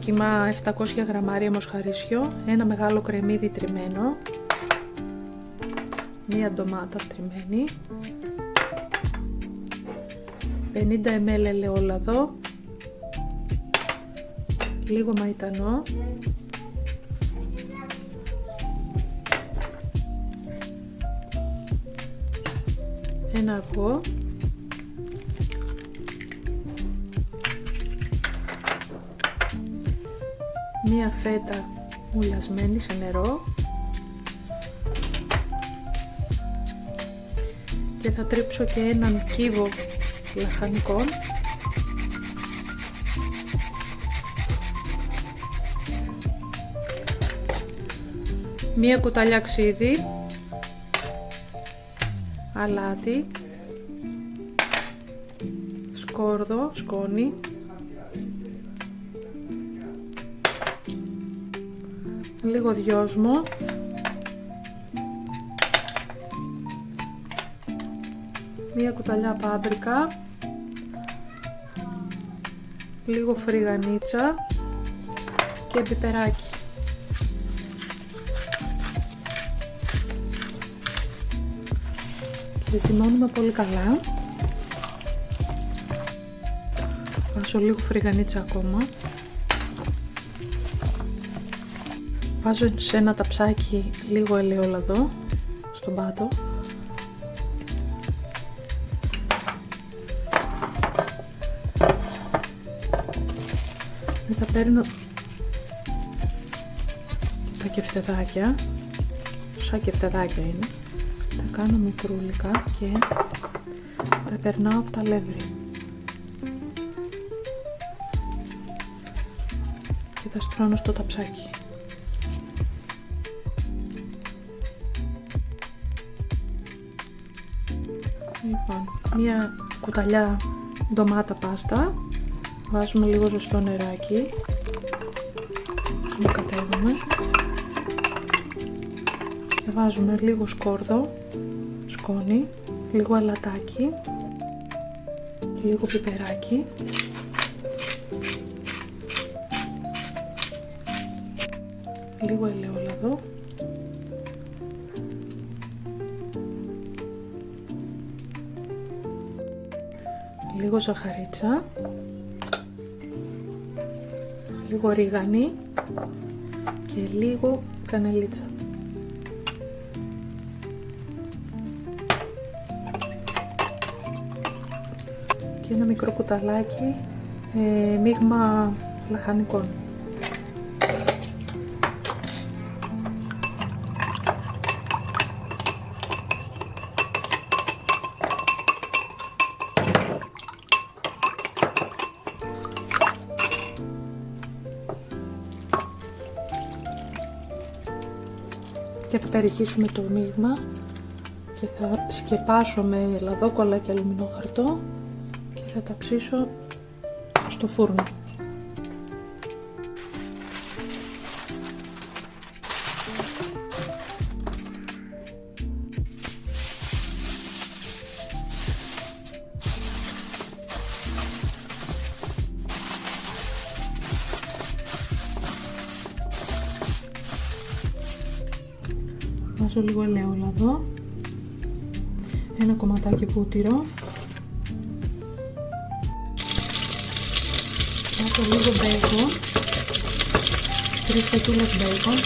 κιμά 700 γραμμάρια μοσχαρίσιο, ένα μεγάλο κρεμμύδι τριμμένο, μία ντομάτα τριμμένη, 50 ml ελαιόλαδο, λίγο μαϊτανό, ένα αυγό, μία φέτα μουλιασμένη σε νερό και θα τρίψω και έναν κύβο λαχανικών, μία κουταλιά ξύδι, αλάτι, σκόρδο, σκόνη, λίγο δυόσμο, μία κουταλιά πάμπρικα, λίγο φρυγανίτσα και πιπεράκι. Και ζυμώνουμε πολύ καλά. Βάζω λίγο φρυγανίτσα ακόμα. Βάζω σε ένα ταψάκι λίγο ελαιόλαδο στον πάτο. Μετά παίρνω τα κεφτεδάκια, σαν κεφτεδάκια είναι, τα κάνω μικρούλικα και τα περνάω από τα αλεύρι και τα στρώνω στο ταψάκι. Λοιπόν, μία κουταλιά ντομάτα πάστα, βάζουμε λίγο ζεστό νεράκι, ανακατεύουμε και βάζουμε λίγο σκόρδο, σκόνη, λίγο αλατάκι, λίγο πιπεράκι, λίγο ελαιόλαδο, λίγο ζαχαρίτσα, λίγο ρίγανη και λίγο κανελίτσα. Και ένα μικρό κουταλάκι μείγμα λαχανικών. Και θα περιχύσουμε το μείγμα και θα σκεπάσω με λαδόκολλα και αλουμινόχαρτο και θα τα ψήσω στο φούρνο. Βάζω λίγο ελαιόλαδο, ένα κομματάκι βούτυρο, βάζω λίγο μπέικον, 3 φετούλες μπέικον,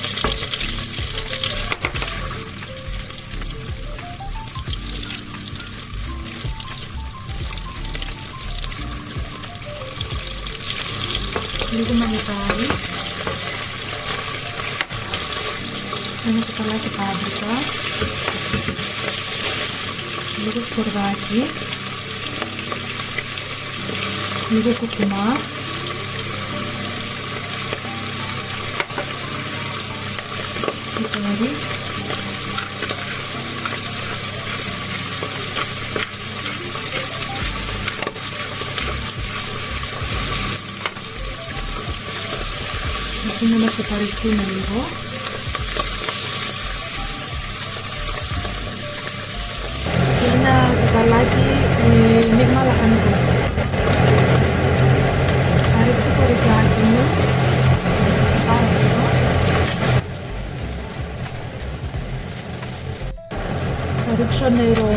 λίγο μελιτάρι, ένα κουταλάκι πάμπρικα, λίγο σκορδάκι, λίγο κουκουμά, πιπέρι, αφήνω να ξεπαριστούν λίγο. Και ένα κουταλάκι μείγμα λαχανικών. Θα ρίξω το ριζάκι μου βάζω νερό,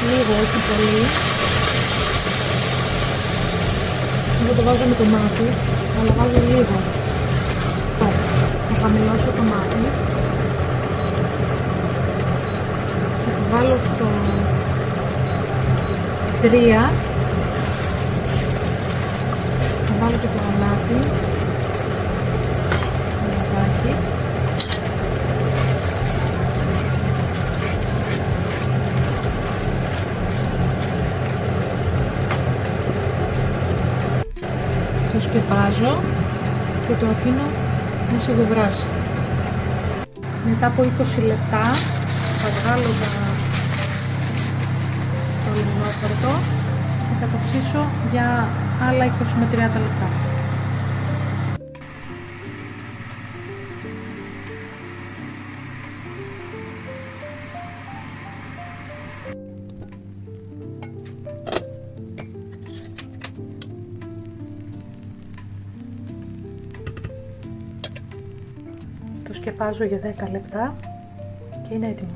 λίγο, όχι πολύ. Εγώ το βάζω με το μάτι, αλλά βάζω λίγο. Θα χαμηλώσω το μάτι και θα βάλω στο 3. Θα βάλω και το αλάτι, το λαδάκι. Το σκεπάζω και το αφήνω να σιγοβράσει. Μετά από 20 λεπτά θα βγάλω το λιμνόχαρτο και θα το ψήσω για άλλα 20 με 30 λεπτά. Το σκεπάζω για 10 λεπτά και είναι έτοιμο.